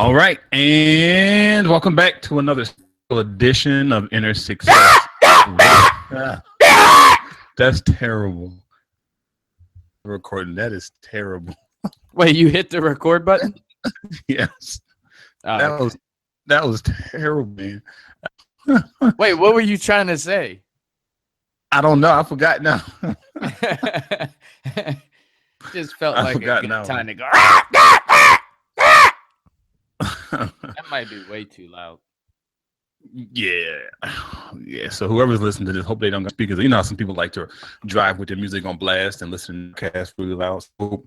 All right, and welcome back to another edition of Inner Success. That's terrible. Recording that is terrible. Wait, you hit the record button? Yes, Oh, that was terrible, man. wait, what were you trying to say? I don't know. I forgot now. Just felt I like a forgot good now. time to go. That might be way too loud. Yeah. So whoever's listening to this, hope they don't got speakers. You know how some people like to drive with their music on blast and listen to cast really loud. So,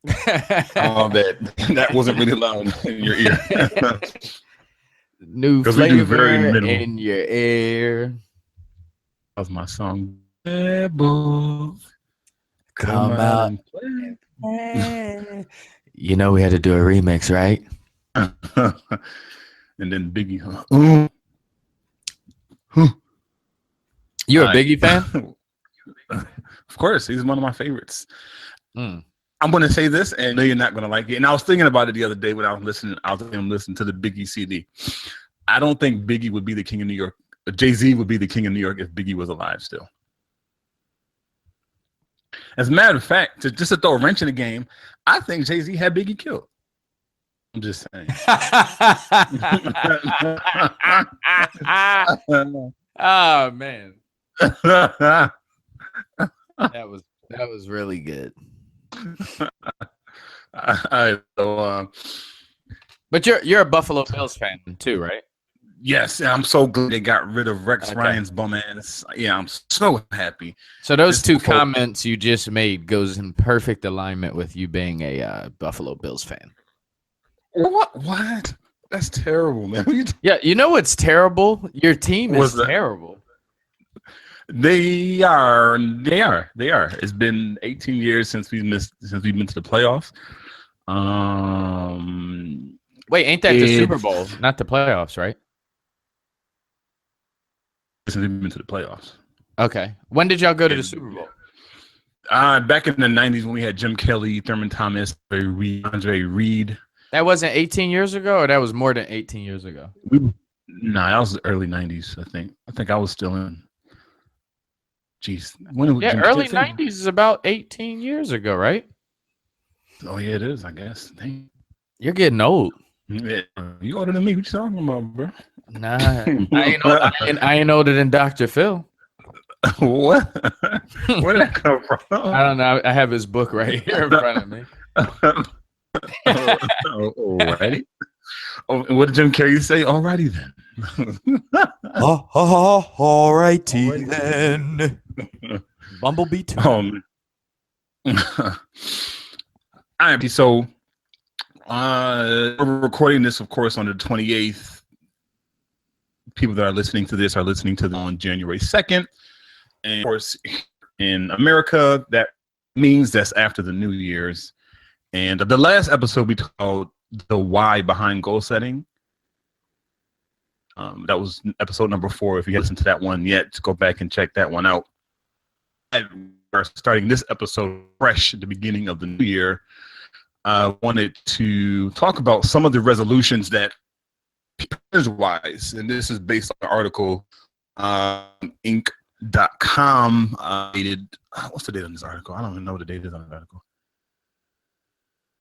that wasn't really loud in your ear. New 'Cause we do very flavor minimal. in your ear. That was my song. Come Come out out. and play. You know we had to do a remix, right? And then Biggie. You a All right. Biggie fan? Of course, he's one of my favorites. Mm. I'm going to say this, and I know you're not going to like it. And I was thinking about it the other day when I was listening to the Biggie CD. I don't think Biggie would be the king of New York. Jay-Z would be the king of New York if Biggie was alive still. As a matter of fact, just to throw a wrench in the game, I think Jay-Z had Biggie killed. I'm just saying. Oh man, that was really good. But you're a Buffalo Bills fan too, right? Yes, and I'm so glad they got rid of Rex Okay. Ryan's bum ass. Yeah, I'm so happy. So those two Before- comments you just made goes in perfect alignment with you being a Buffalo Bills fan. What? That's terrible, man. Yeah, you know what's terrible? Your team is What's that? terrible. They are. It's been 18 years since we've been to the playoffs. Wait, ain't that the It's- Super Bowl, not the playoffs, right? Since we've been to the playoffs. Okay. When did y'all go to the Super Bowl? Back in the 90s when we had Jim Kelly, Thurman Thomas, Andre Reed. That wasn't 18 years ago, or that was more than 18 years ago? That was the early 90s, I think. I think I was still in. Jeez. When did Yeah, Jim early Kelly- 90s is about 18 years ago, right? Oh, yeah, it is, I guess. Dang. You're getting old. Yeah. You older than me. What you talking about, bro? Nah, I ain't older than Dr. Phil. What? Where did that come from? I don't know. I have his book right here in front of me. Alrighty. Oh, what did Jim Carrey say? Alrighty then. Alrighty then. Bumblebee 2. All right, so we're recording this, of course, on the 28th. People that are listening to this are listening to them on January 2nd. And of course, in America, that means that's after the New Year's. And the last episode we called the why behind goal setting. That was episode number 4. If you haven't listened to that one yet, go back and check that one out. We're starting this episode fresh at the beginning of the new year. I wanted to talk about some of the resolutions that, wise, and this is based on an article, Inc.com. Dated, what's the date on this article? I don't even know what the date is on the article.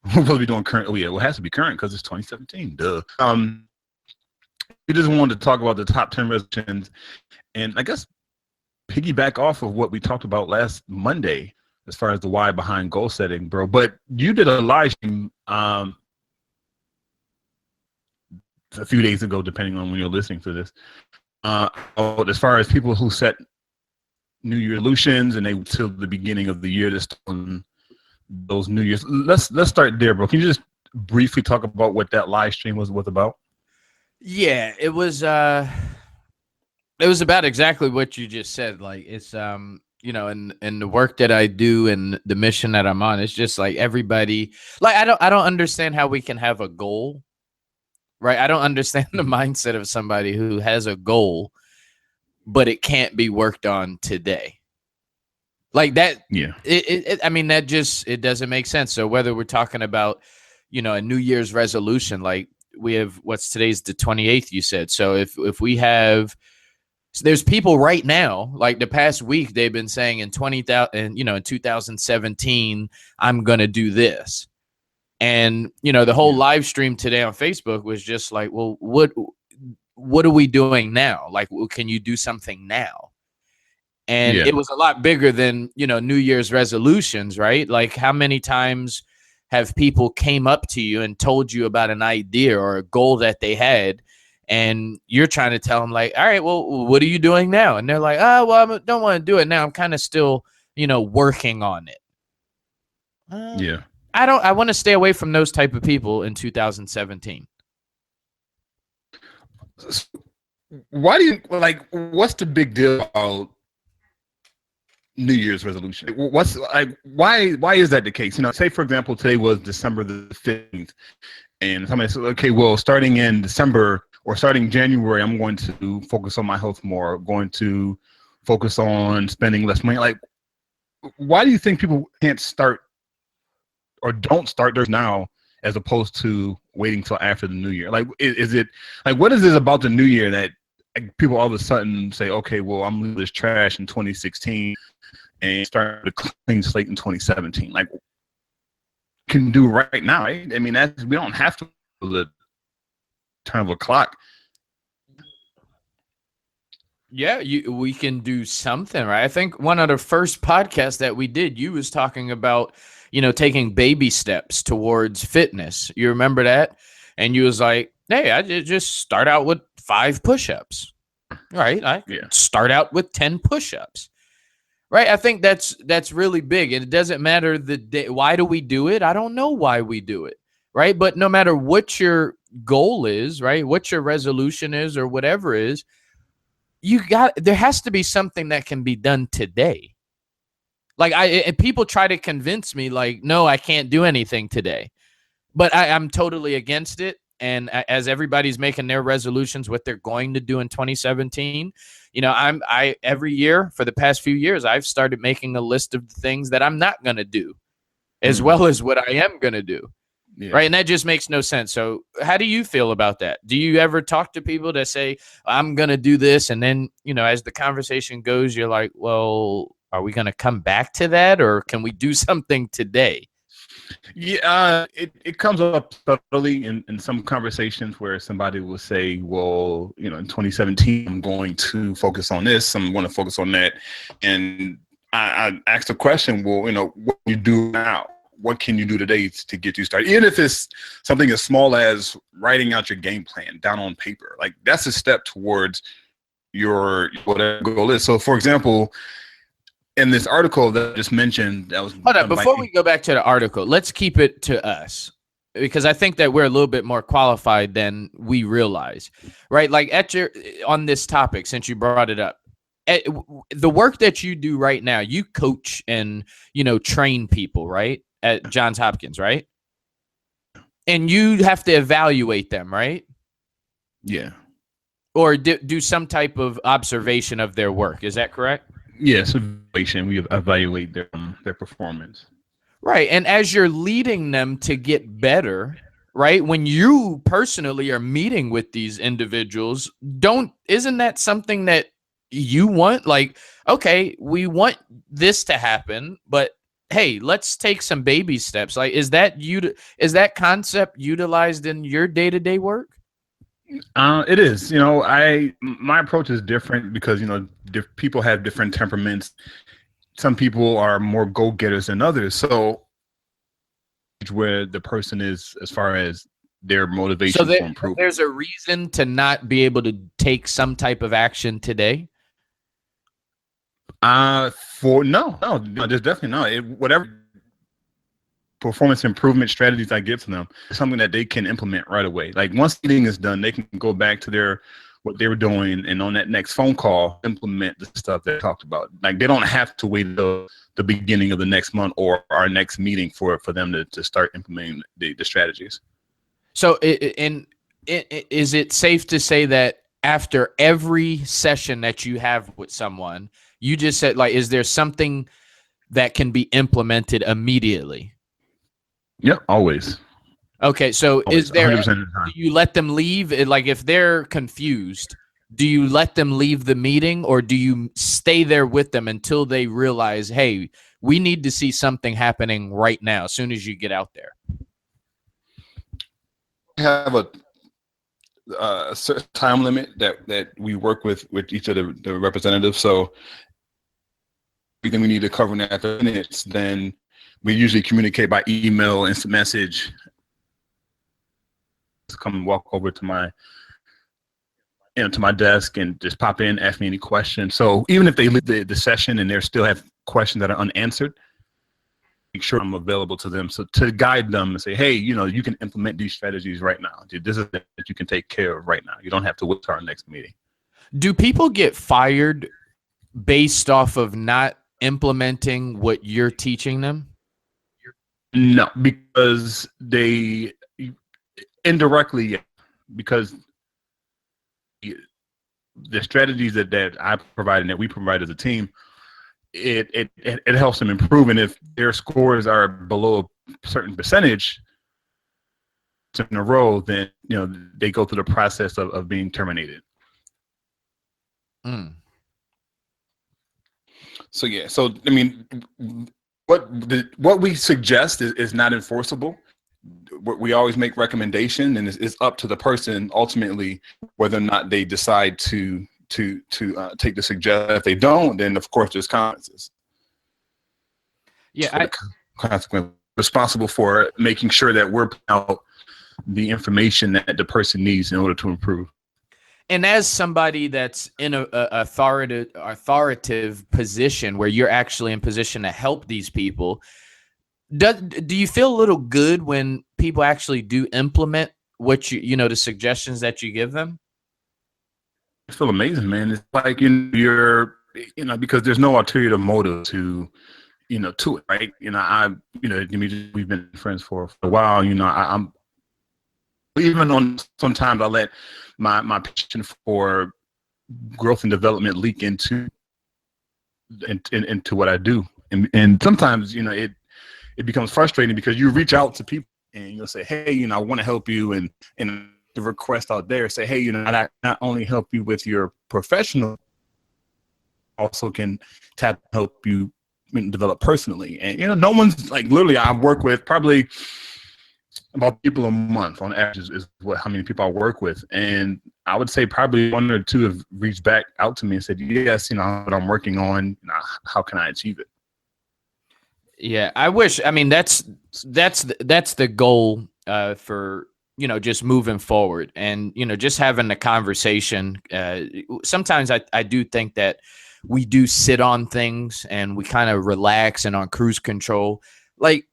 We're supposed to be doing current. Oh yeah, well, it has to be current because it's 2017. Duh. We just wanted to talk about the top 10 resolutions, and I guess piggyback off of what we talked about last Monday as far as the why behind goal setting, bro. But you did a live stream a few days ago, depending on when you're listening to this. As far as people who set New Year resolutions and they till the beginning of the year to start on those New Year's. Let's start there, bro. Can you just briefly talk about what that live stream was about? Yeah, it was about exactly what you just said. Like it's you know, in the work that I do and the mission that I'm on, it's just like everybody, like I don't understand how we can have a goal, right? I don't understand the mindset of somebody who has a goal, but it can't be worked on today. Like that, Yeah. I mean, that just, it doesn't make sense. So whether we're talking about, a New Year's resolution, like we have, today's the 28th, you said. So if we have, so there's people right now, like the past week, they've been saying in 2017, I'm going to do this. And, the whole live stream today on Facebook was just like, well, what are we doing now? Like, can you do something now? And it was a lot bigger than, New Year's resolutions, right? Like, how many times have people came up to you and told you about an idea or a goal that they had, and you're trying to tell them, like, all right, well, what are you doing now? And they're like, oh, well, I don't want to do it now. I'm kind of still, working on it. I want to stay away from those type of people in 2017. Why do you, like, what's the big deal about New Year's resolution? What's, like, why is that the case? Say for example, today was December the 15th, and somebody said, okay, well, starting in December or starting January, I'm going to focus on my health more, going to focus on spending less money. Like, why do you think people can't start or don't start theirs now as opposed to waiting till after the new year? Like, is it, like, what is it about the new year that, like, people all of a sudden say, okay, well, I'm leaving this trash in 2016 and start a clean slate in 2017? Like, can do right now, right? I mean, we don't have to the turn of a clock. Yeah, we can do something, right? I think one of the first podcasts that we did, you was talking about, taking baby steps towards fitness. You remember that? And you was like, hey, I just start out with 5 push-ups, right? Start out with 10 push-ups, right? I think that's really big. And it doesn't matter the day. Why do we do it? I don't know why we do it, right? But no matter what your goal is, right, what your resolution is or whatever is, there has to be something that can be done today. Like, and people try to convince me, like, no, I can't do anything today, but I'm totally against it. And as everybody's making their resolutions, what they're going to do in 2017, I every year for the past few years, I've started making a list of things that I'm not going to do, as well as what I am going to do. Yeah. Right. And that just makes no sense. So how do you feel about that? Do you ever talk to people that say, I'm going to do this? And then, as the conversation goes, you're like, well, are we going to come back to that, or can we do something today? Yeah, it comes up subtly in some conversations where somebody will say, well, in 2017, I'm going to focus on this. I'm going to focus on that. And I ask the question, well, what do you do now? What can you do today to get you started? Even if it's something as small as writing out your game plan down on paper, like, that's a step towards your whatever goal is. So, for example, in this article that I just mentioned, that was hold on, before we go back to the article, let's keep it to us, because I think that we're a little bit more qualified than we realize, right? Like, on this topic, since you brought it up, the work that you do right now, you coach and train people, right, at Johns Hopkins, right? And you have to evaluate them, right? Yeah. Or do some type of observation of their work. Is that correct? Yes, evaluation. We evaluate their performance. Right. And as you're leading them to get better, right, when you personally are meeting with these individuals, isn't that something that you want? Like, okay, we want this to happen, but hey, let's take some baby steps. Like, is that concept utilized in your day-to-day work? It is. My approach is different because people have different temperaments. Some people are more go-getters than others. So, where the person is as far as their motivation for improvement. There's a reason to not be able to take some type of action today. No, there's definitely not. Whatever performance improvement strategies I give to them, something that they can implement right away. Like, once the meeting is done, they can go back to what they were doing, and on that next phone call, implement the stuff they talked about. Like, they don't have to wait till the beginning of the next month or our next meeting for them to start implementing the strategies. So, is it safe to say that after every session that you have with someone, you just said, like, is there something that can be implemented immediately? Yep, always. Okay, so Always, is there, 100% of the do time. you let them leave? Like if they're confused, do you let them leave the meeting or do you stay there with them until they realize, hey, we need to see something happening right now as soon as you get out there? We have a certain time limit that we work with each of the representatives. So everything we need to cover in that 30 minutes, then we usually communicate by email, instant message. Just come and walk over to my to my desk and just pop in, ask me any questions. So even if they leave the session and they still have questions that are unanswered, make sure I'm available to them. So to guide them and say, hey, you can implement these strategies right now. This is that you can take care of right now. You don't have to wait till our next meeting. Do people get fired based off of not implementing what you're teaching them? No, because they indirectly, yeah, because the strategies that I provide and that we provide as a team, it helps them improve. And if their scores are below a certain percentage in a row, then they go through the process of being terminated. Mm. So yeah, so I mean, what we suggest is not enforceable. We always make recommendation, and it's up to the person ultimately whether or not they decide to take the suggestion. If they don't, then of course there's consequences. Yeah, Consequence responsible for making sure that we're putting out the information that the person needs in order to improve. and as somebody that's in a authoritative position where you're actually in position to help these people, do you feel a little good when people actually do implement what the suggestions that you give them? I feel amazing, man. It's like you're because there's no ulterior motive to to it, right? We've been friends for a while. I'm even on sometimes I let my passion for growth and development leak into what I do, and sometimes it becomes frustrating because you reach out to people and you'll say, hey, I want to help you, and the request out there say, hey, I not only help you with your professional, also can help you develop personally. And no one's like, literally I work with probably about people a month on average is how many people I work with, and I would say probably one or two have reached back out to me and said, yes, what I'm working on, how can I achieve it? Yeah, I wish. I mean, that's the goal for just moving forward, and just having the conversation. Sometimes I do think that we do sit on things and we kind of relax and on cruise control. Like,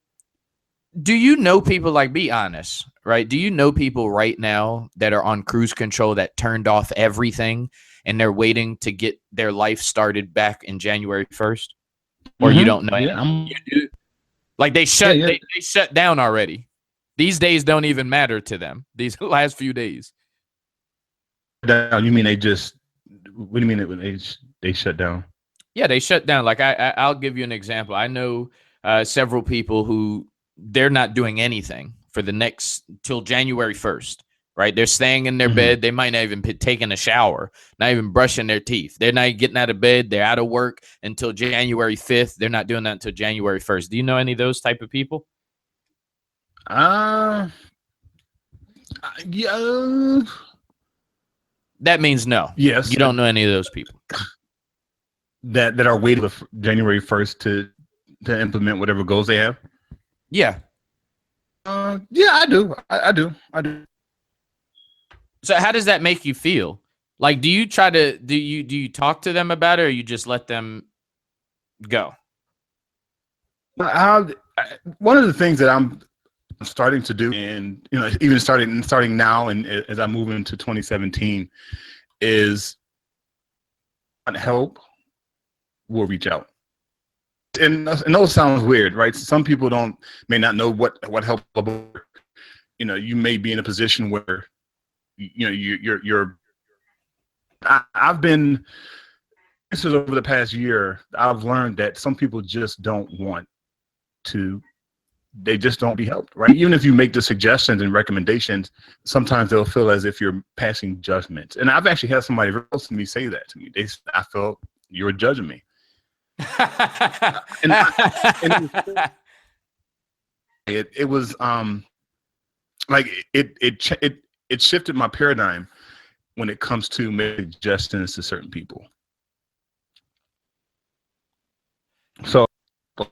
do you know people, like, be honest, right? Do you know people right now that are on cruise control that turned off everything and they're waiting to get their life started back in January 1st? Or you don't know? Yeah, You do? Like they shut yeah. they shut down already. These days don't even matter to them. These last few days. You mean they just? What do you mean they shut down? Yeah, they shut down. Like I'll give you an example. I know several people who they're not doing anything for the next till January 1st. Right? They're staying in their bed. They might not even be taking a shower, not even brushing their teeth. They're not getting out of bed. They're out of work until January 5th. They're not doing that until January 1st. Do you know any of those type of people? Yeah. That means no. Yes. You don't know any of those people. That are waiting for January 1st to implement whatever goals they have. Yeah. Yeah, I do. I do. So how does that make you feel? Like, do you try to do you talk to them about it, or you just let them go? One of the things that I'm starting to do, and even starting now, and as I move into 2017, is help will reach out. And those sounds weird, right? Some people may not know what help. You may be in a position where you're. I've been. This is over the past year. I've learned that some people just don't want to they just don't be helped, right? Even if you make the suggestions and recommendations, sometimes they'll feel as if you're passing judgment. And I've actually had somebody very close to me say that to me. I felt you were judging me. It was like it shifted my paradigm when it comes to making suggestions to certain people. So,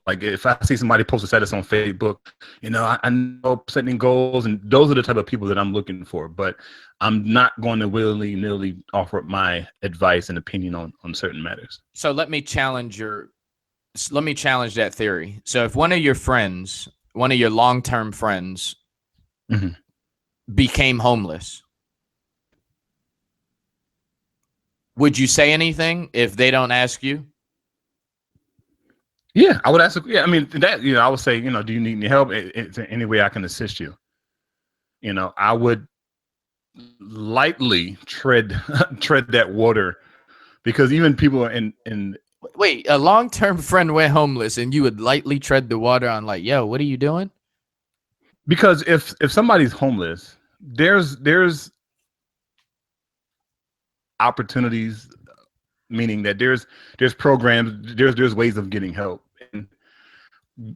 like, if I see somebody post a status on Facebook, I know setting goals, and those are the type of people that I'm looking for. But I'm not going to willy-nilly offer up my advice and opinion on certain matters. So let me challenge that theory. So if one of your friends, one of your long-term friends, became homeless, would you say anything if they don't ask you? Yeah, I would ask. Yeah, I mean that. I would say, do you need any help? Is there any way I can assist you? I would lightly tread that water, because even people in wait, a long-term friend went homeless, and you would lightly tread the water on, like, yo, what are you doing? Because if somebody's homeless, there's opportunities, meaning that there's programs, there's ways of getting help. And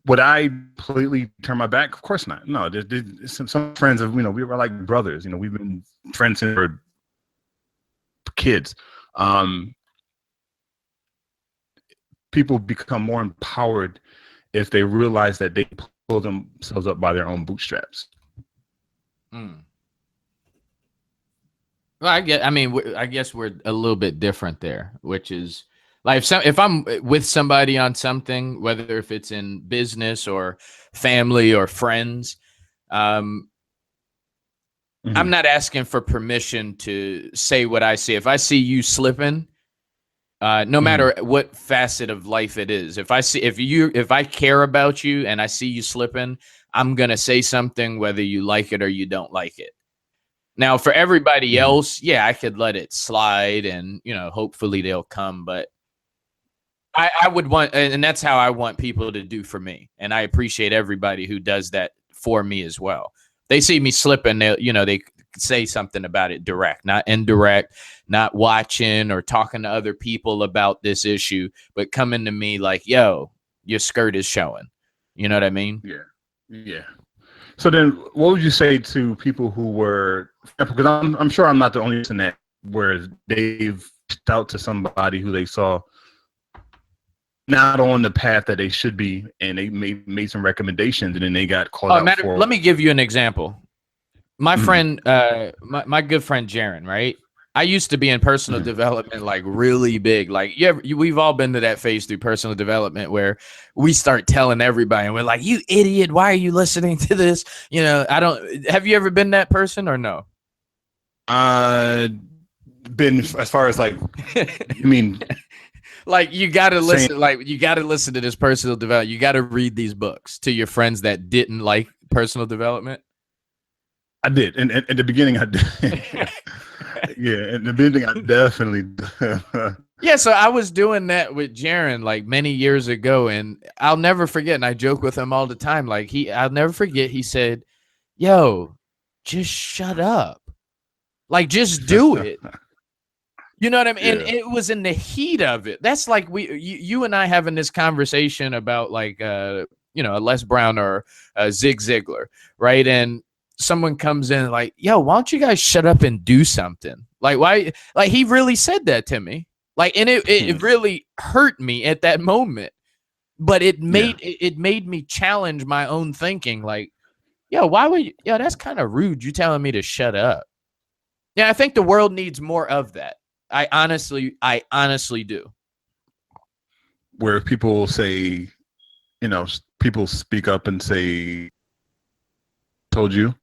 would I completely turn my back? Of course not. No, there's some friends of, we were like brothers. We've been friends since we were kids. People become more empowered if they realize that they pull themselves up by their own bootstraps. Well, I guess we're a little bit different there, which is like if I'm with somebody on something, whether if it's in business or family or friends, I'm not asking for permission to say what I see. If I see you slipping, no matter what facet of life it is, if I care about you and I see you slipping, I'm gonna say something, whether you like it or you don't like it. Now, for everybody else, yeah, I could let it slide, and hopefully they'll come. But I would want, and that's how I want people to do for me. And I appreciate everybody who does that for me as well. They see me slipping, they say something about it direct, not indirect, not watching or talking to other people about this issue, but coming to me like, yo, your skirt is showing. You know what I mean? Yeah. So then, what would you say to people who were, because I'm sure I'm not the only person that, where they've reached out to somebody who they saw not on the path that they should be, and they made some recommendations, and then they got called out for. Let me give you an example. My friend, my good friend Jaron, right? I used to be in personal development, like really big. Like, we've all been to that phase through personal development where we start telling everybody, and we're like, "You idiot! Why are you listening to this?" Have you ever been that person or no? Been as far as like, you mean? Like, you gotta listen. Like, you gotta listen to this personal development. You gotta read these books to your friends that didn't like personal development. I did, and at the beginning I did. Yeah, in the beginning I definitely did. Yeah, so I was doing that with Jaron like many years ago, and I'll never forget, and I joke with him all the time, like I'll never forget, he said, yo, just shut up. Like, just do it. You know what I mean? Yeah. And it was in the heat of it. That's like you and I having this conversation about like a Les Brown or Zig Ziglar, right? And someone comes in like, yo, why don't you guys shut up and do something? Like, why? Like, he really said that to me. Like, and it really hurt me at that moment. But it made me challenge my own thinking. Like, yo, why would you? Yo, that's kind of rude. You telling me to shut up. Yeah, I think the world needs more of that. I honestly do. Where people say, people speak up and say, told you.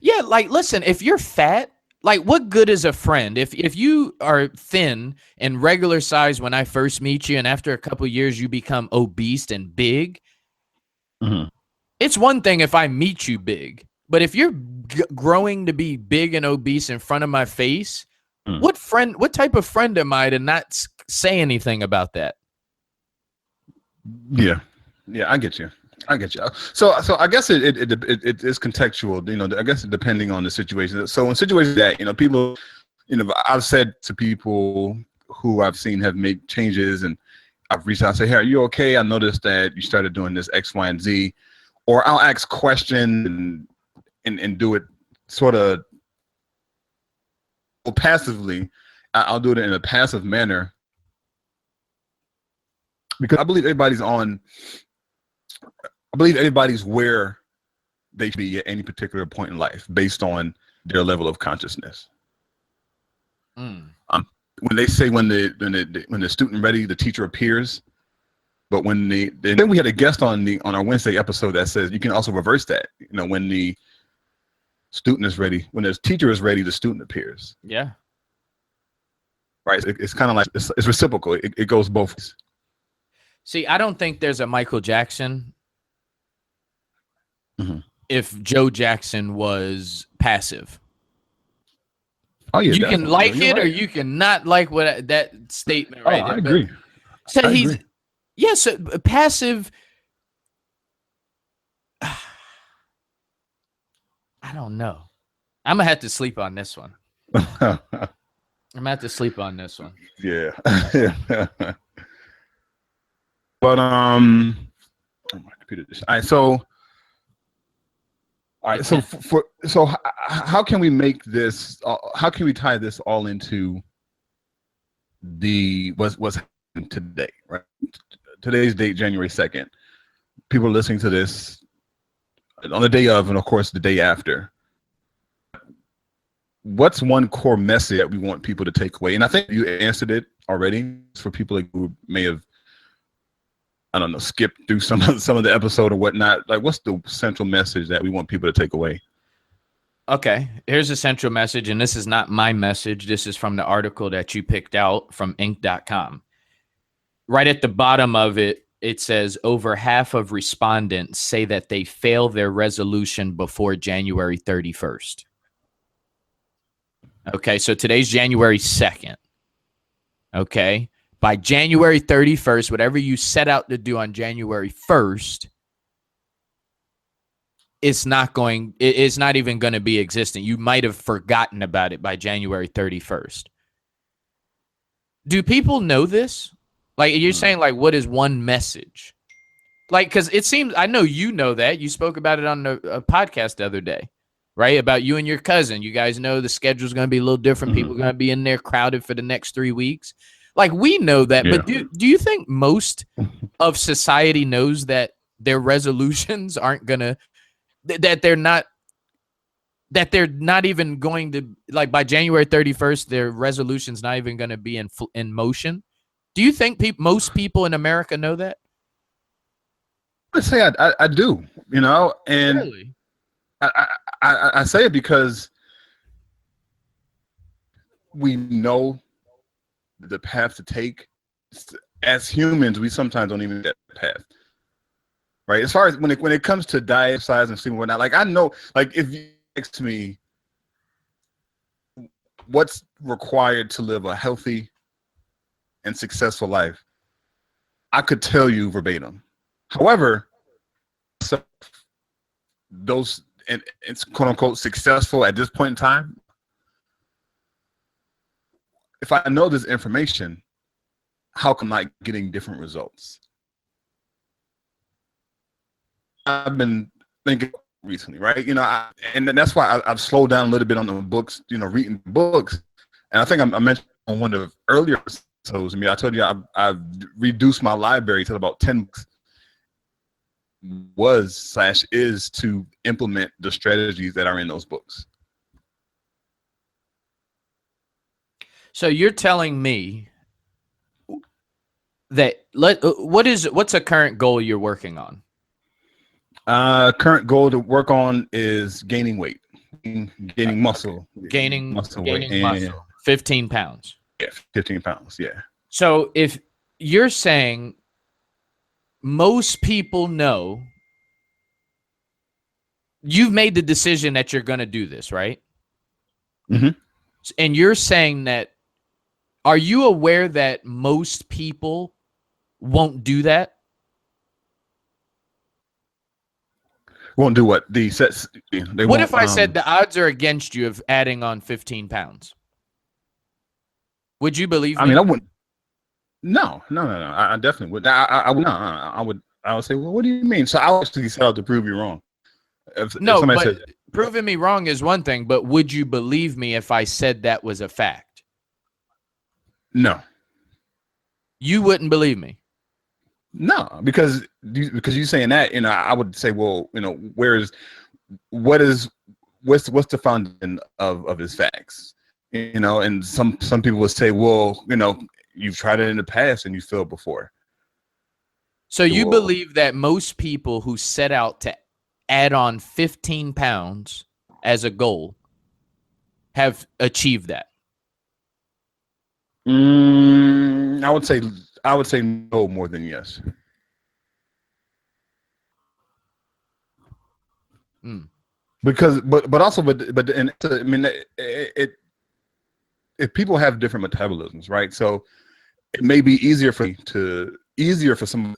Yeah, like, listen, if you're fat, like, what good is a friend? If you are thin and regular size when I first meet you, and after a couple of years you become obese and big, it's one thing if I meet you big, but if you're growing to be big and obese in front of my face, what type of friend am I to not say anything about that? Yeah, I get you. I get you. So I guess it is contextual. You know, I guess depending on the situation. So in situations that, you know, people, you know, I've said to people who I've seen have made changes, and I've reached out and say, "Hey, are you okay? I noticed that you started doing this X, Y, and Z," or I'll ask questions and do it sort of passively. I'll do it in a passive manner because I believe everybody's where they should be at any particular point in life based on their level of consciousness. When they say when the student ready, the teacher appears. But then we had a guest on our Wednesday episode that says you can also reverse that. You know, when the student is ready, when the teacher is ready, the student appears. Yeah. Right. It's kind of like it's reciprocal. It goes both ways. See, I don't think there's a Michael Jackson if Joe Jackson was passive. Oh yeah, you can like it right. or you can not like what that statement right there. I agree. So he's agree. Yes, passive. I don't know. I'm gonna have to sleep on this one. I'm gonna have to sleep on this one. Yeah. But oh, my computer just. All right. So how can we make this? How can we tie this all into what's happening today? Right. Today's date, January 2nd. People are listening to this on the day of, and of course the day after. What's one core message that we want people to take away? And I think you answered it already for people who may have, I don't know, skipped through some of the episode or whatnot. Like, what's the central message that we want people to take away? Okay, here's the central message, and this is not my message. This is from the article that you picked out from Inc.com. Right at the bottom of it, it says over half of respondents say that they fail their resolution before January 31st. Okay, so today's January 2nd. Okay, by January 31st, whatever you set out to do on January 1st, it's not even going to be existent. You might have forgotten about it by January 31st. Do people know this? Like, you're saying, like, what is one message? Like, because it seems, I know you know that. You spoke about it on a podcast the other day, right? About you and your cousin. You guys know the schedule's going to be a little different. People are going to be in there crowded for the next 3 weeks. Like, we know that. Yeah. But do you think most of society knows that their resolutions aren't going to, that they're not even going to, like, by January 31st, their resolution's not even going to be in motion? Do you think most people in America know that? I'd say I do, you know, and really? I say it because we know the path to take. As humans, we sometimes don't even get the path. Right. As far as when it comes to diet, size, and sleep and whatnot, like, I know, like, if you ask me what's required to live a healthy and successful life, I could tell you verbatim. However, so those and it's quote unquote successful at this point in time, if I know this information, how come I'm not getting different results? I've been thinking recently, right? You know, and that's why I've slowed down a little bit on the books, you know, reading books. And I think I mentioned on one of the earlier episodes, I mean, I told you I've reduced my library to about 10 books. Is to implement the strategies that are in those books. So you're telling me that what's a current goal you're working on? Current goal to work on is gaining weight, gaining muscle, gaining muscle, 15 pounds. Yeah, 15 pounds. Yeah. So if you're saying most people know, you've made the decision that you're going to do this, right? Mm-hmm. And you're saying that, are you aware that most people won't do that? Won't do what the sets. They What won't, if I said the odds are against you of adding on 15 pounds? Would you believe me? I mean, I wouldn't. No. I definitely would. I would. No, I would. I would say, well, what do you mean? So I would actually set out to prove you wrong. If No, somebody but says proving me wrong is one thing, but would you believe me if I said that was a fact? no, You wouldn't believe me. no, because you saying that, I would say, well, what's the foundation of his facts, and some people would say, well, you've tried it in the past and you failed before. So you Well, believe that most people who set out to add on 15 pounds as a goal have achieved that? I would say no more than yes. Because, but also, and I mean, if people have different metabolisms, right? So it may be easier for someone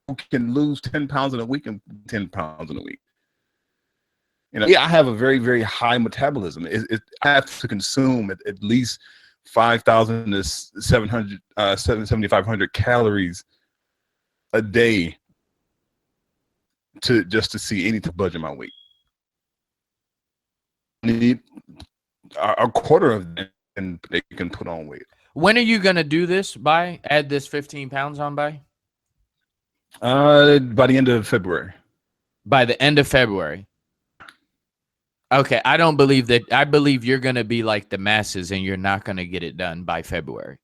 who can lose 10 pounds in a week and 10 pounds in a week. I have a very, very high metabolism. I have to consume at least 5,000 to 7,500 calories a day to see any budge in my weight. I need a quarter of them, and they can put on weight. When are you going to do this by? Add this 15 pounds on by? By the end of February. By the end of February. Okay, I don't believe that. I believe you're going to be like the masses and you're not going to get it done by February.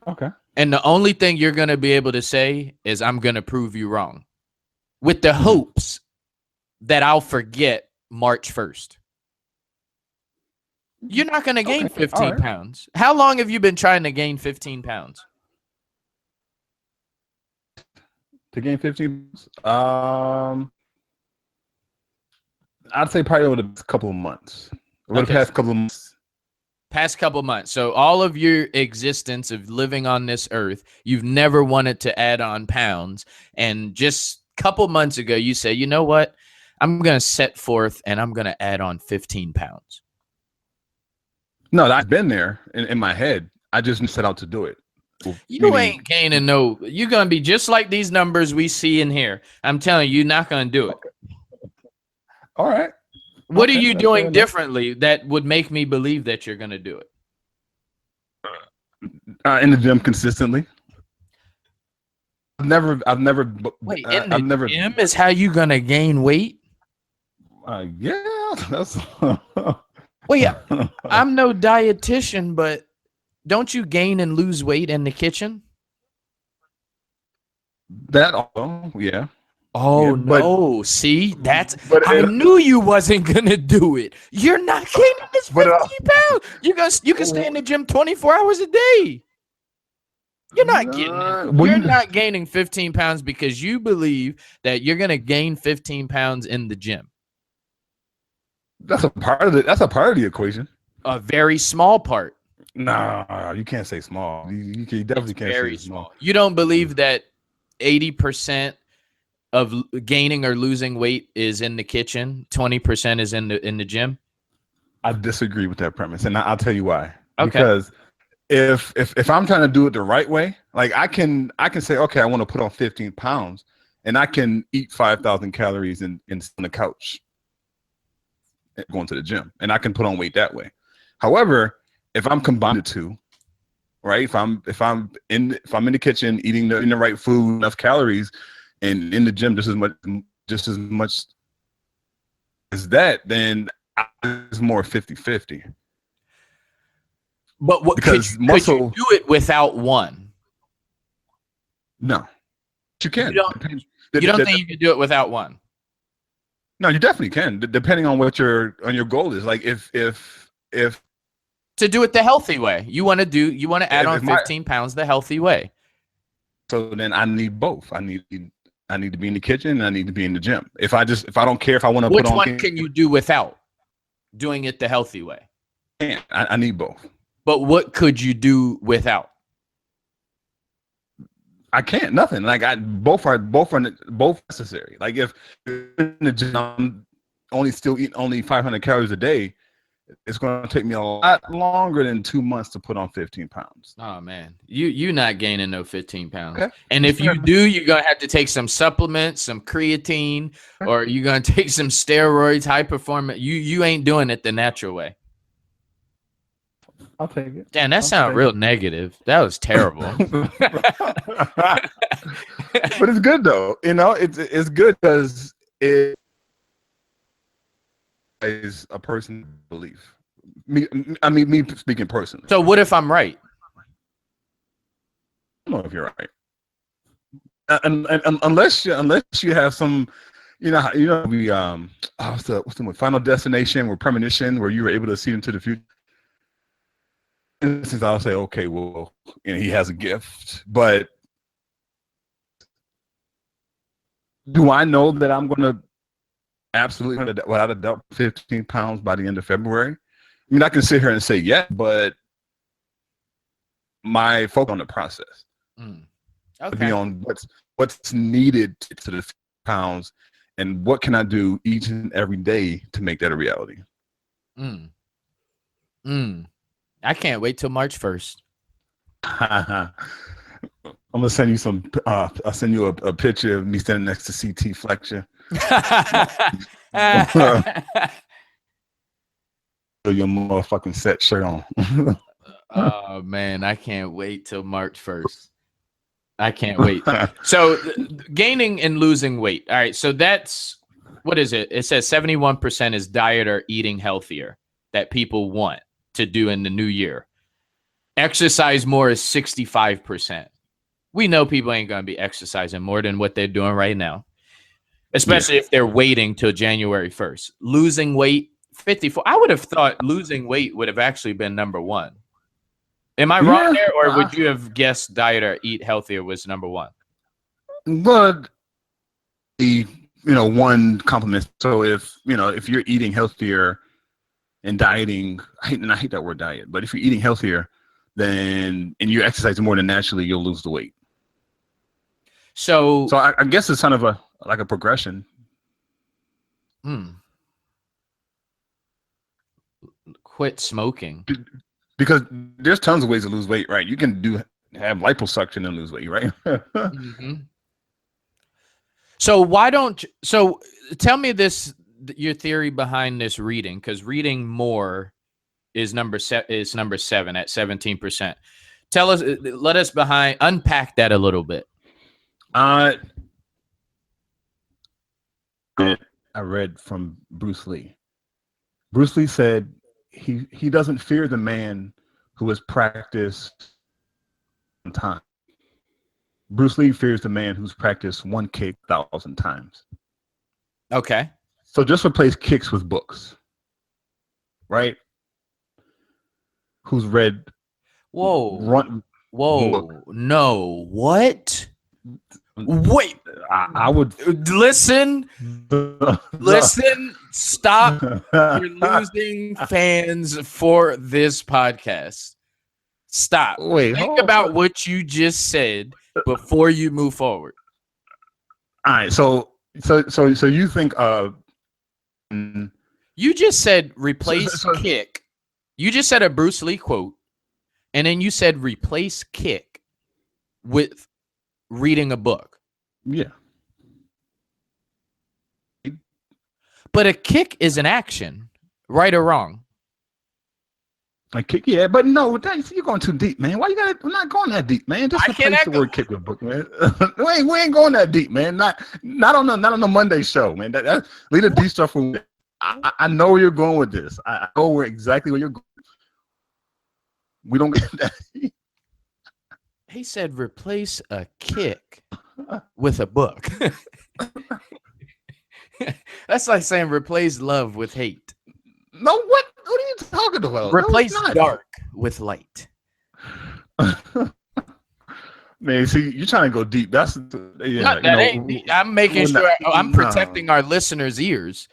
Okay. And the only thing you're going to be able to say is, I'm going to prove you wrong, with the hopes that I'll forget March 1st. You're not going to gain 15 pounds. How long have you been trying to gain 15 pounds? To gain 15 pounds? I'd say probably over the couple of months. Over the past couple of months. Past couple months. So all of your existence of living on this earth, you've never wanted to add on pounds. And just a couple months ago, you say, you know what? I'm going to set forth and I'm going to add on 15 pounds. No, I've been there in my head. I just set out to do it. You ain't gaining no. You're going to be just like these numbers we see in here. I'm telling you, you're not going to do it. All right. What are you doing differently that would make me believe that you're going to do it? In the gym consistently. I've never. Wait, in the gym is how you going to gain weight? Yeah, that's. Well, yeah, I'm no dietitian, but don't you gain and lose weight in the kitchen? That also, yeah. Oh, yeah, no. See, I knew you wasn't going to do it. You're not gaining this 15 pounds. You can stay in the gym 24 hours a day. You're not getting it. You're not gaining 15 pounds because you believe that you're going to gain 15 pounds in the gym. That's a part of the equation. A very small part. No, you can't say small. You definitely can't say small. You don't believe that 80% of gaining or losing weight is in the kitchen, 20% is in the gym? I disagree with that premise, and I'll tell you why. Okay. Because if I'm trying to do it the right way, like I can say, okay, I want to put on 15 pounds, and I can eat 5,000 calories on the couch, going to the gym, and I can put on weight that way. However, if I'm combining the two, right? If I'm in the kitchen eating the right food, enough calories, and in the gym just as much as that, then it's more 50-50. But because could you do it without one? No, you can. You don't think you can do it without one? No, you definitely can, depending on what your goal is. Like if to do it the healthy way, you want to add on 15 pounds the healthy way. So then I need both. I need to be in the kitchen and I need to be in the gym. If I don't care if I want to put on. Which one can you do without doing it the healthy way? I need both. But what could you do without? I can't nothing. Like both necessary. Like if in the gym, I'm only still eating only 500 calories a day, it's going to take me a lot longer than 2 months to put on 15 pounds. Oh man, you not gaining no 15 pounds. Okay. And if you do, you're gonna have to take some supplements, some creatine, or you're gonna take some steroids, high performance. You ain't doing it the natural way. I'll take it. Damn, that sounded real negative. That was terrible. But it's good though. You know, it's good because it is a person's belief. Me speaking personally. So what if I'm right? I don't know if you're right. And unless you have some, we what's the Final Destination or Premonition, where you were able to see into the future. Since I'll say, okay, well, he has a gift, but do I know that I'm going to absolutely, without a doubt, 15 pounds by the end of February? I mean, I can sit here and say yeah, but my focus on the process, Okay, be on what's needed to the pounds, and what can I do each and every day to make that a reality. I can't wait till March 1st. I'm gonna send you some. I'll send you a picture of me standing next to CT Fletcher. Your motherfucking set shirt on. Oh man, I can't wait till March 1st. I can't wait. So gaining and losing weight. All right. So that's, what is it? It says 71% is diet or eating healthier that people want to do in the new year. Exercise more is 65%. We know people ain't going to be exercising more than what they're doing right now, especially if they're waiting till January 1st. Losing weight, 54. I would have thought losing weight would have actually been number one. Am I wrong there, or would you have guessed diet or eat healthier was number one? But one compliment. So if you're eating healthier and dieting, I hate that word diet, but if you're eating healthier, then and you're exercising more than naturally, you'll lose the weight. So I guess it's kind of like a progression. Quit smoking. Because there's tons of ways to lose weight, right? You can have liposuction and lose weight, right? So tell me your theory behind this reading, because reading more is number 7 at 17%. Let us unpack that a little bit. I read from Bruce Lee. Bruce Lee said he doesn't fear the man who has practiced time. Bruce Lee fears the man who's practiced one kick 1,000 times. Okay. So just replace kicks with books, right? Who's read? Whoa. No. What? Wait. I would listen. Stop. You're losing fans for this podcast. Stop. Wait. Think about what you just said before you move forward. All right. So you think you just said replace kick. You just said a Bruce Lee quote, and then you said replace kick with reading a book. Yeah. But a kick is an action, right or wrong? A kick, yeah, but no, you're going too deep, man. Why you gotta? We're not going that deep, man. Just replace the word kick with book, man. we ain't going that deep, man. Not on the Monday show, man. Leave the deep stuff for. I know where you're going with this. I know exactly where you're going. We don't get that. He said replace a kick with a book. That's like saying replace love with hate. No, what are you talking about? Replace dark with light. Man, see, you're trying to go deep. That's ain't deep. I'm making sure I'm protecting our listeners' ears.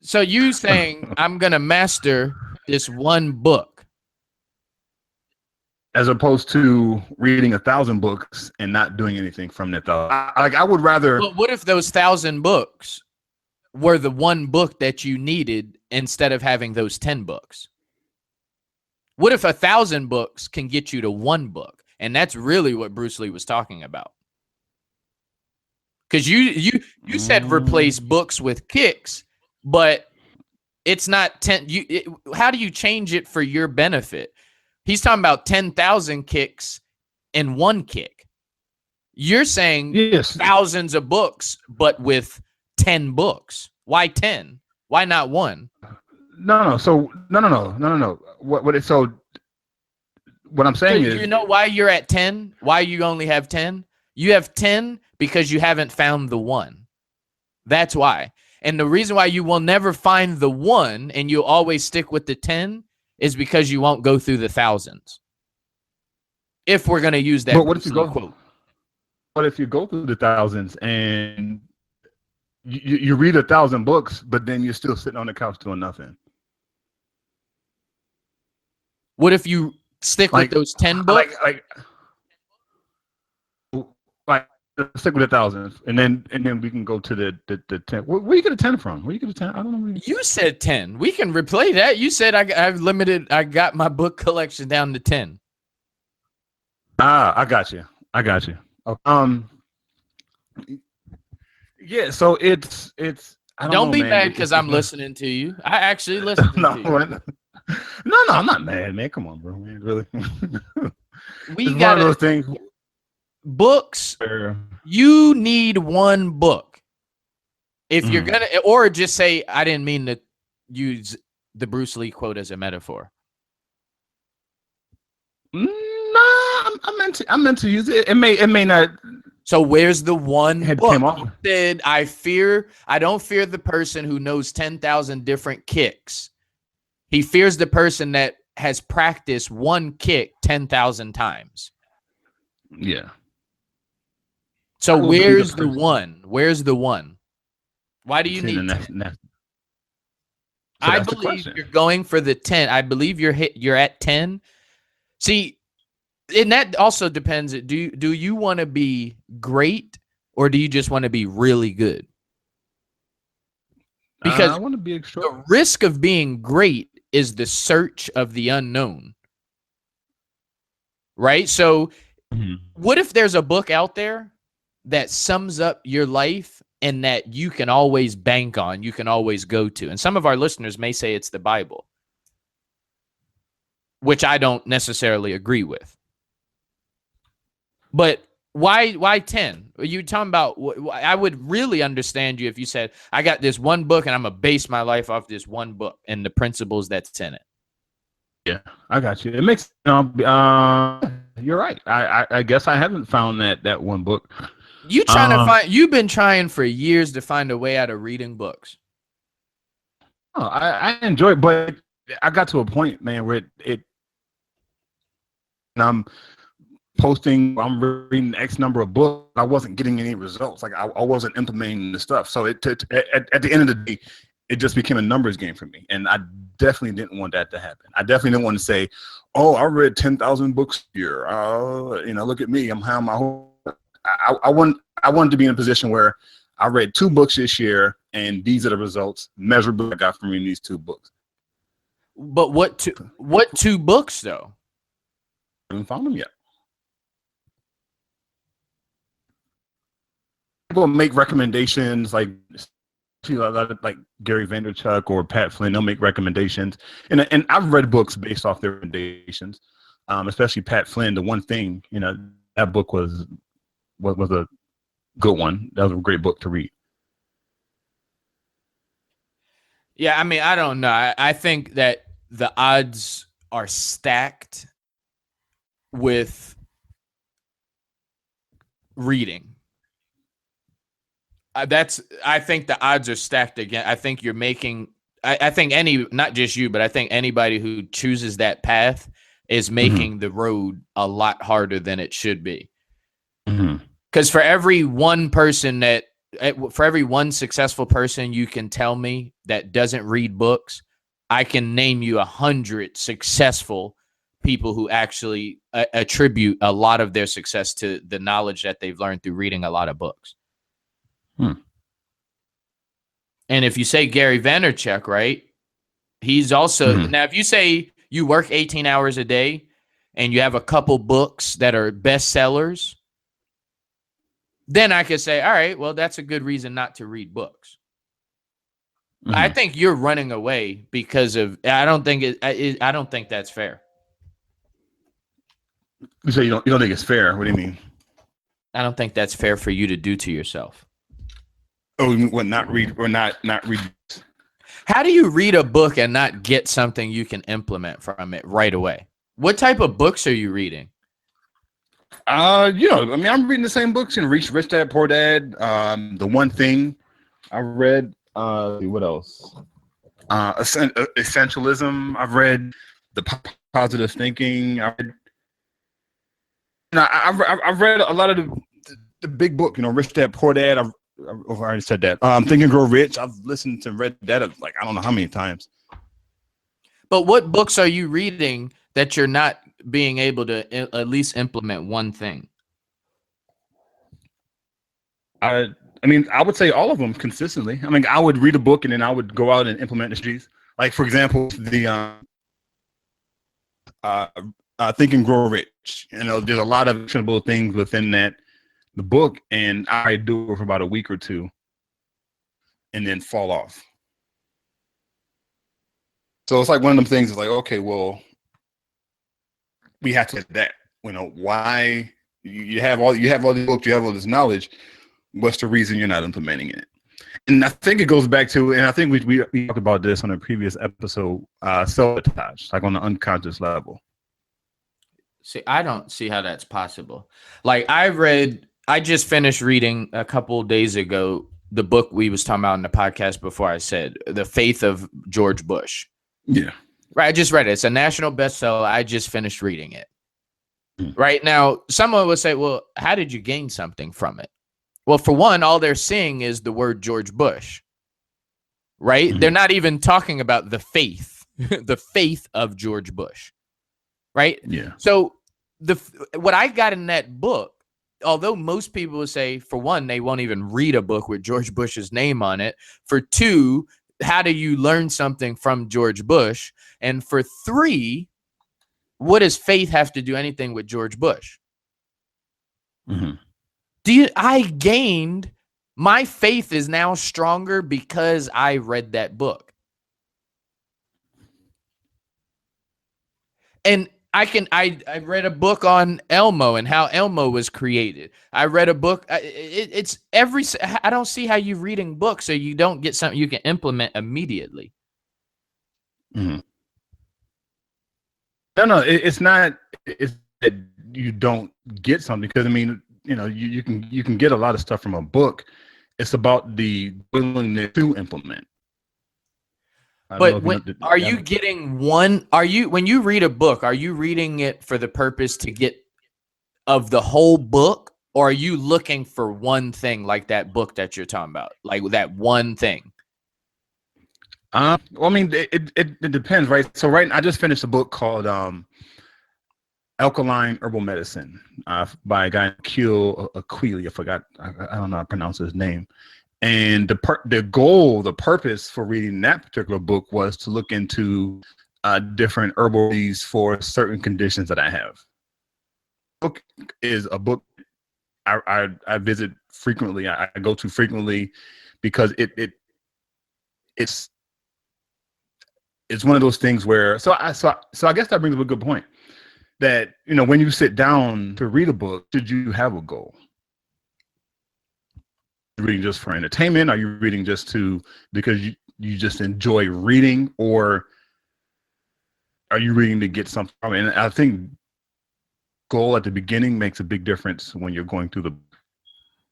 So you saying I'm gonna master this one book? as opposed to reading 1,000 books and not doing anything from that. Though, I would rather. But what if those 1,000 books were the one book that you needed instead of having those 10 books? What if 1,000 books can get you to one book? And that's really what Bruce Lee was talking about. Because you said replace books with kicks, but it's not 10. How do you change it for your benefit? He's talking about 10,000 kicks in one kick. You're saying thousands of books, but with 10 books. Why 10? Why not one? No. So no. What I'm saying is, you know why you're at 10? Why you only have 10? You have 10 because you haven't found the one. That's why. And the reason why you will never find the one and you'll always stick with the 10 is because you won't go through the thousands. If we're going to use that. But what if you go quote? What if you go through the thousands and you read 1,000 books, but then you're still sitting on the couch doing nothing? What if you stick with those 10 books? Like stick with 1,000, and then we can go to the 10. Where you get a 10 from? Where you get a 10? I don't know. You said 10. We can replay that. You said I've limited. I got my book collection down to 10. I got you. Yeah. So it's. Don't be mad because I'm listening to you. I actually listen to you. No, I'm not mad, man. Come on, bro. Man, really. We got one of those things. Books. You need one book. If you're gonna, or just say, I didn't mean to use the Bruce Lee quote as a metaphor. No, I meant to use it. It may not. So where's the one book? You said, I don't fear the person who knows 10,000 different kicks. He fears the person that has practiced one kick 10,000 times. Yeah. So where's the one? Where's the one? Why do you need 10? I believe you're going for the 10. I believe you're at 10. See, and that also depends. Do you want to be great or do you just want to be really good? Because I want to be extraordinary. The risk of being great is the search of the unknown. Right? So what if there's a book out there that sums up your life and that you can always bank on, you can always go to? And some of our listeners may say it's the Bible, which I don't necessarily agree with. But why 10? Are you talking about? I would really understand you if you said, I got this one book and I'm going to base my life off this one book and the principles that's in it. Yeah, I got you. It makes you're right. I guess I haven't found that one book. You've been trying for years to find a way out of reading books. Oh, I enjoy it, but I got to a point, man, where it and I'm reading X number of books. I wasn't getting any results. Like I wasn't implementing the stuff. So at the end of the day, it just became a numbers game for me. And I definitely didn't want that to happen. I definitely didn't want to say, oh, I read 10,000 books here. Look at me. I'm having my whole. I wanted to be in a position where I read 2 books this year, and these are the results measurable I got from reading these 2 books. But what 2 books though? I haven't found them yet. People make recommendations like Gary Vaynerchuk or Pat Flynn. They'll make recommendations, and I've read books based off their recommendations. Especially Pat Flynn. The One Thing, that book was a good one. That was a great book to read. Yeah, I mean, I don't know. I think that the odds are stacked with reading. I think the odds are stacked again. I think you're making. I think not just you, but I think anybody who chooses that path is making the road a lot harder than it should be. Because for every one successful person you can tell me that doesn't read books, I can name you 100 successful people who actually attribute a lot of their success to the knowledge that they've learned through reading a lot of books. And if you say Gary Vaynerchuk, right, he's also now, if you say you work 18 hours a day and you have a couple books that are bestsellers, then I could say, all right, well, that's a good reason not to read books. I think you're running away because of, I don't think that's fair. So you don't think it's fair? What do you mean? I don't think that's fair for you to do to yourself. Oh, you mean what? Not read or not read? How do you read a book and not get something you can implement from it right away? What type of books are you reading? I mean, I'm reading the same books. Rich Dad, Poor Dad. The One Thing I read. What else? Essentialism. I've read the Positive Thinking. I've read a lot of the big book. Rich Dad, Poor Dad. I've already said that. Think and Grow Rich. I've listened to read that like I don't know how many times. But what books are you reading that you're not being able to at least implement one thing? I mean, I would say all of them consistently. I mean, I would read a book and then I would go out and implement the strategies. Like, for example, the Think and Grow Rich. There's a lot of actionable things within the book, and I do it for about a week or two and then fall off. So it's like one of them things is like, okay, well, we have to get that. Why you have all these books, you have all this knowledge. What's the reason you're not implementing it? And I think it goes back to, and I think we talked about this on a previous episode, self-sabotage, like on the unconscious level. See, I don't see how that's possible. Like I just finished reading a couple of days ago the book we was talking about in the podcast before. I said The Faith of George Bush. Yeah. Right. I just read it. It's a national bestseller. I just finished reading it. Right now, someone would say, well, how did you gain something from it? Well, for one, all they're seeing is the word George Bush. Right. They're not even talking about the faith, the faith of George Bush. Right. Yeah. So what I got in that book, although most people would say, for one, they won't even read a book with George Bush's name on it. For two, how do you learn something from George Bush? And for three, what does faith have to do anything with George Bush? I gained, my faith is now stronger because I read that book. And I read a book on Elmo and how Elmo was created. I read a book. I don't see how you're reading books so you don't get something you can implement immediately. No, it's not. It's that you don't get something, because I mean, you can get a lot of stuff from a book. It's about the willingness to implement. But when you read a book, are you reading it for the purpose to get of the whole book, or are you looking for one thing like that book that you're talking about, like that one thing? Well, I mean, it depends, right? So I just finished a book called Alkaline Herbal Medicine by a guy named Aquili. I forgot. I don't know how to pronounce his name. And the purpose for reading that particular book was to look into different herbal remedies for certain conditions that I have. The book is a book I visit frequently. I go to frequently because it's one of those things where so I guess that brings up a good point, that when you sit down to read a book, should you have a goal? Reading just for entertainment? Are you reading just because you just enjoy reading, or are you reading to get something from it? And I think goal at the beginning makes a big difference when you're going through the.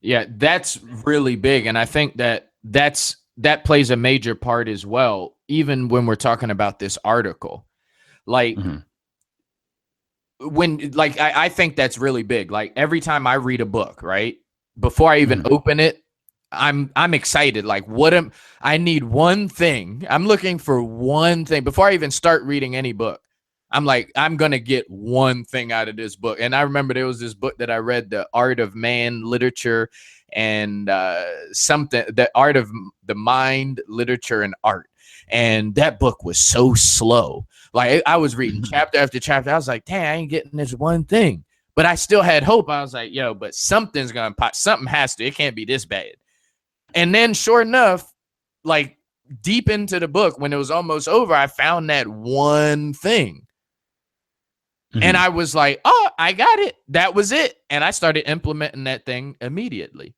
Yeah, that's really big, and I think that plays a major part as well. Even when we're talking about this article, like I think that's really big. Like every time I read a book, right, before I even open it, I'm excited. Like I need one thing. I'm looking for one thing before I even start reading any book. I'm like, I'm going to get one thing out of this book. And I remember there was this book that I read, The Art of Man, Literature, and the Art of the Mind, Literature, and Art. And that book was so slow. Like I was reading chapter after chapter. I was like, dang, I ain't getting this one thing. But I still had hope. I was like, yo, but something's going to pop. Something has to. It can't be this bad. And then sure enough, like deep into the book, when it was almost over, I found that one thing. And I was like, oh, I got it. That was it. And I started implementing that thing immediately.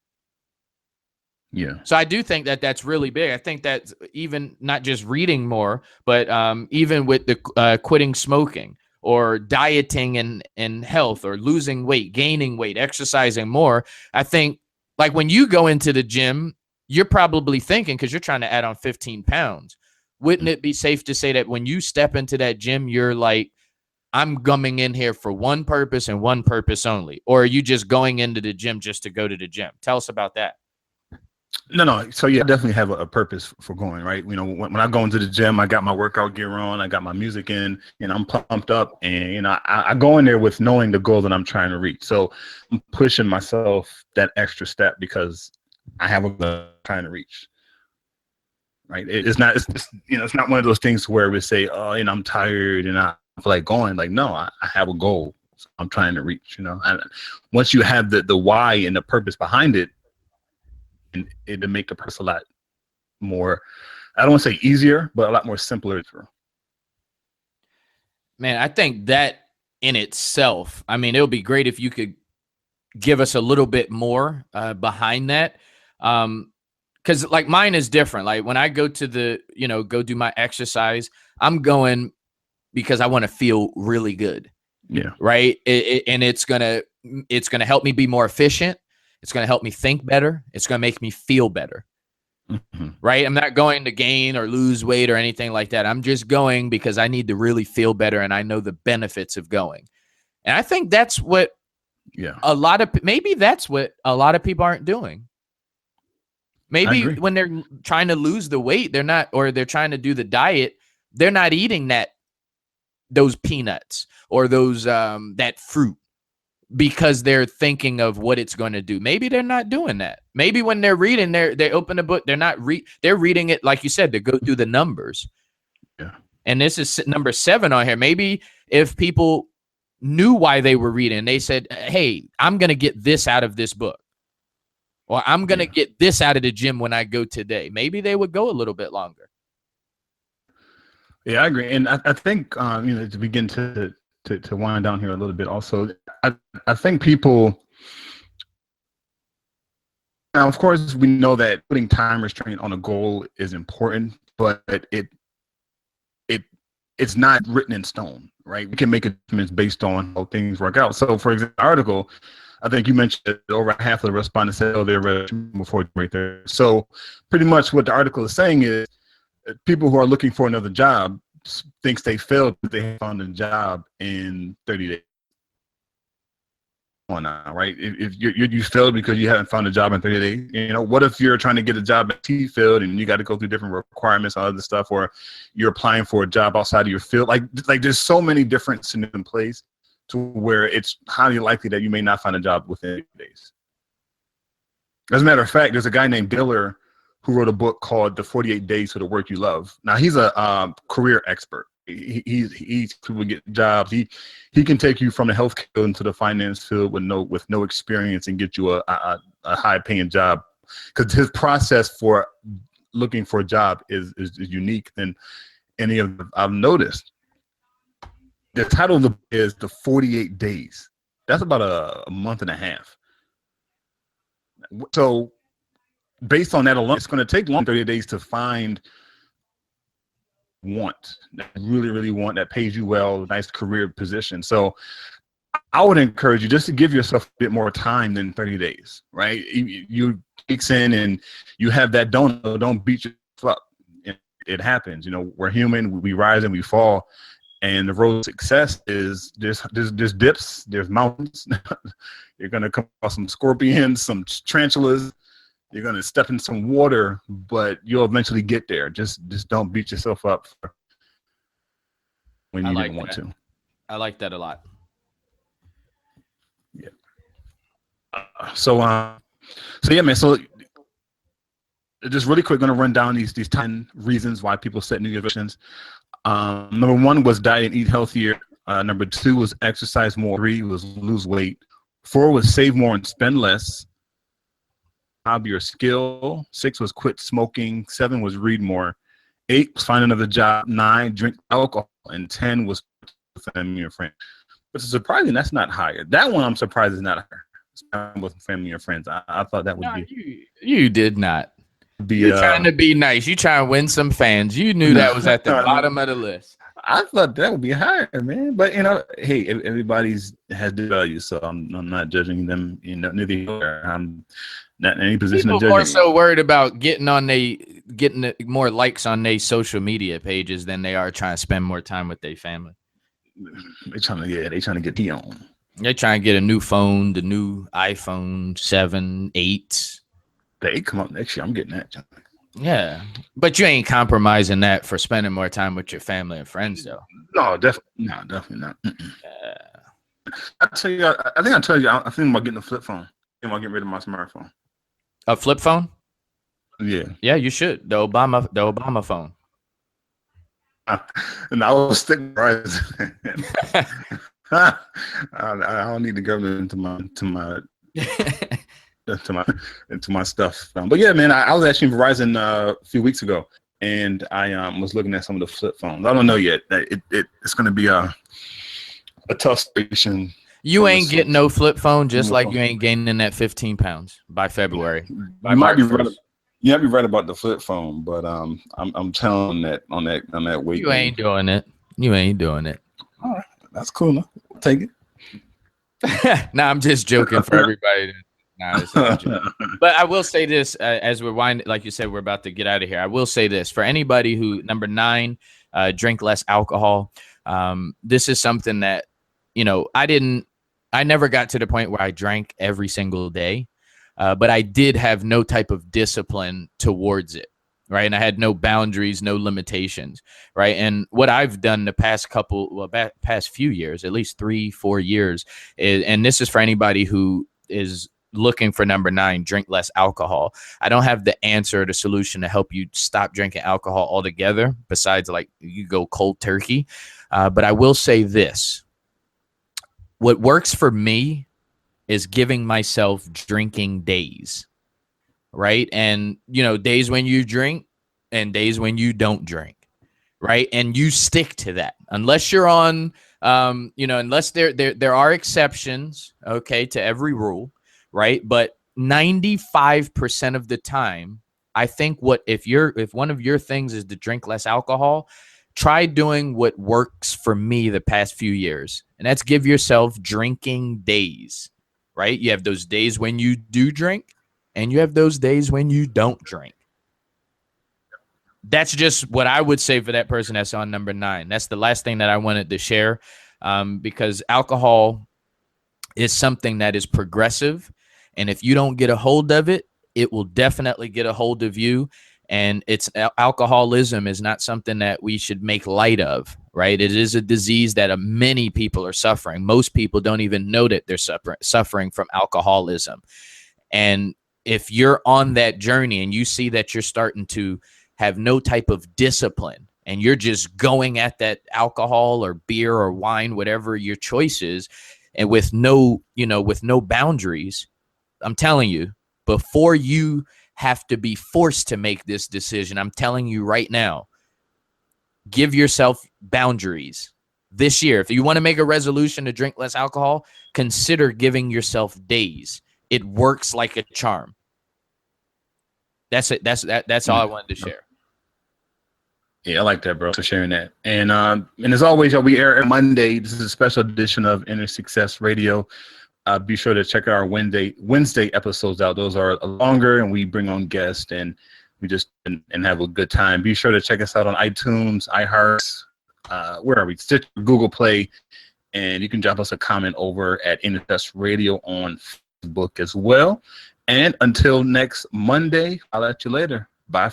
Yeah. So I do think that that's really big. I think that even not just reading more, but even with the quitting smoking or dieting and health or losing weight, gaining weight, exercising more. I think like when you go into the gym, you're probably thinking, because you're trying to add on 15 pounds. Wouldn't it be safe to say that when you step into that gym, you're like, I'm coming in here for one purpose and one purpose only? Or are you just going into the gym just to go to the gym? Tell us about that. No. So yeah, I definitely have a purpose for going, right? You know, when I go into the gym, I got my workout gear on, I got my music in, and I'm pumped up. And, you know, I go in there with knowing the goal that I'm trying to reach. So I'm pushing myself that extra step because I have a goal I'm trying to reach. Right. It's not one of those things where we say, oh, you know, I'm tired and I feel like going. Like, no, I have a goal I'm trying to reach, you know. And once you have the why and the purpose behind it, and it'll make the process a lot more, I don't want to say easier, but a lot more simpler through. Man, I think that in itself, I mean, it would be great if you could give us a little bit more behind that. Because like mine is different. Like when I go to go do my exercise, I'm going because I want to feel really good. Yeah. Right. And it's gonna help me be more efficient. It's gonna help me think better. It's gonna make me feel better. Mm-hmm. Right. I'm not going to gain or lose weight or anything like that. I'm just going because I need to really feel better, and I know the benefits of going. And I think that's what that's what a lot of people aren't doing. Maybe when they're trying to lose the weight, they're not, or they're trying to do the diet, they're not eating those peanuts or those that fruit because they're thinking of what it's going to do. Maybe they're not doing that. Maybe when they're reading, they open a book, they're reading it, like you said, to go through the numbers. Yeah. And this is number 7 on here. Maybe if people knew why they were reading, they said, hey, I'm going to get this out of this book. Or I'm going to get this out of the gym when I go today. Maybe they would go a little bit longer. Yeah, I agree. And I think, to begin to wind down here a little bit also, I think people, now, of course, we know that putting time restraint on a goal is important, but it's not written in stone, right? We can make adjustments based on how things work out. So, for example, the article, I think you mentioned that over half of the respondents said, oh, they read before right there. So pretty much what the article is saying is people who are looking for another job thinks they failed because they found a job in 30 days. On now, right? If you failed because you haven't found a job in 30 days, you know, what if you're trying to get a job at T field and you got to go through different requirements and other stuff, or you're applying for a job outside of your field? Like there's so many different scenarios in place to where it's highly likely that you may not find a job within 30 days. As a matter of fact, there's a guy named Diller who wrote a book called The 48 Days to the Work You Love. Now, he's a career expert. He's people get jobs. He can take you from the health field into the finance field with no experience and get you a high paying job, because his process for looking for a job is unique than any of I've noticed. The title of the book is The 48 Days. That's about a month and a half. So based on that alone, it's going to take long 30 days to find that really want, that pays you well, nice career position. So I would encourage you just to give yourself a bit more time than 30 days, right? You kicks in and you have that don't beat yourself up. It happens. You know, we're human, we rise and we fall. And the road to success is there's dips, there's mountains. You're going to come across some scorpions, some tarantulas. You're going to step in some water, but you'll eventually get there. Just don't beat yourself up when you didn't want to. I like that a lot. Yeah. So yeah, man. So just really quick, going to run down these 10 reasons why people set New Year's resolutions. Number 1 was diet and eat healthier. Number 2 was exercise more. 3 was lose weight. 4 was save more and spend less. Hobby or skill. 6 was quit smoking. 7 was read more. 8 was find another job. 9, drink alcohol. And 10 was family or friends. Which is surprising that's not higher. That one I'm surprised is not higher. Spend with family or friends. I thought that would You did not. be You're trying to be nice. You trying to win some fans. You knew that was at the bottom of the list. I thought that would be higher, man. But hey, everybody's has their value, so I'm not judging them. Neither here. I'm not in any position People to judge. More so worried about getting more likes on their social media pages than they are trying to spend more time with their family. They trying to get T on. They're trying to get a new phone, the new iPhone 7, 8. The 8 come up next year. I'm getting that. Yeah, but you ain't compromising that for spending more time with your family and friends, though. No, definitely not. I tell you, I think I told you. I think about getting a flip phone. I think about getting rid of my smartphone. A flip phone? Yeah, you should. The Obama phone. And I was sticking right. I don't need the government into my stuff. But yeah, man, I was actually in Verizon a few weeks ago, and I was looking at some of the flip phones. I don't know yet. It's going to be a tough situation. You ain't getting no flip phone, just like you ain't gaining that 15 pounds by February. You might be right. You might be right about the flip phone, but I'm telling that on that weight. You ain't doing it. You ain't doing it. All right, that's cool. No? I'll take it. Nah, I'm just joking for everybody. Nah, it's not a joke. But I will say this as we're winding, like you said, we're about to get out of here. I will say this for anybody who, number 9, drink less alcohol. This is something that, I never got to the point where I drank every single day, but I did have no type of discipline towards it. Right. And I had no boundaries, no limitations. Right. And what I've done the past past few years, at least 3-4 years, and this is for anybody who is looking for number 9, drink less alcohol. I don't have the answer, the solution to help you stop drinking alcohol altogether, besides like you go cold turkey. But I will say this. What works for me is giving myself drinking days. Right. And, days when you drink and days when you don't drink. Right. And you stick to that unless you're on, unless there are exceptions, okay, to every rule. Right. But 95% of the time, I think if one of your things is to drink less alcohol, try doing what works for me the past few years. And that's give yourself drinking days. Right. You have those days when you do drink. And you have those days when you don't drink. That's just what I would say for that person that's on number 9. That's the last thing that I wanted to share, because alcohol is something that is progressive. And if you don't get a hold of it, it will definitely get a hold of you. And alcoholism is not something that we should make light of, right? It is a disease that many people are suffering. Most people don't even know that they're suffering from alcoholism. And if you're on that journey and you see that you're starting to have no type of discipline and you're just going at that alcohol or beer or wine, whatever your choice is, and with no boundaries, I'm telling you, before you have to be forced to make this decision, I'm telling you right now, give yourself boundaries this year. If you want to make a resolution to drink less alcohol, consider giving yourself days. It works like a charm. That's it. That's all I wanted to share. Yeah, I like that, bro, for sharing that. And as always, y'all, we air every Monday. This is a special edition of Inner Success Radio. Be sure to check our Wednesday episodes out. Those are longer, and we bring on guests, and we just and have a good time. Be sure to check us out on iTunes, iHeart, where are we? Stitcher, Google Play, and you can drop us a comment over at Inner Success Radio on Facebook as well. And until next Monday, I'll let you later. Bye.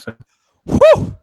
Woo!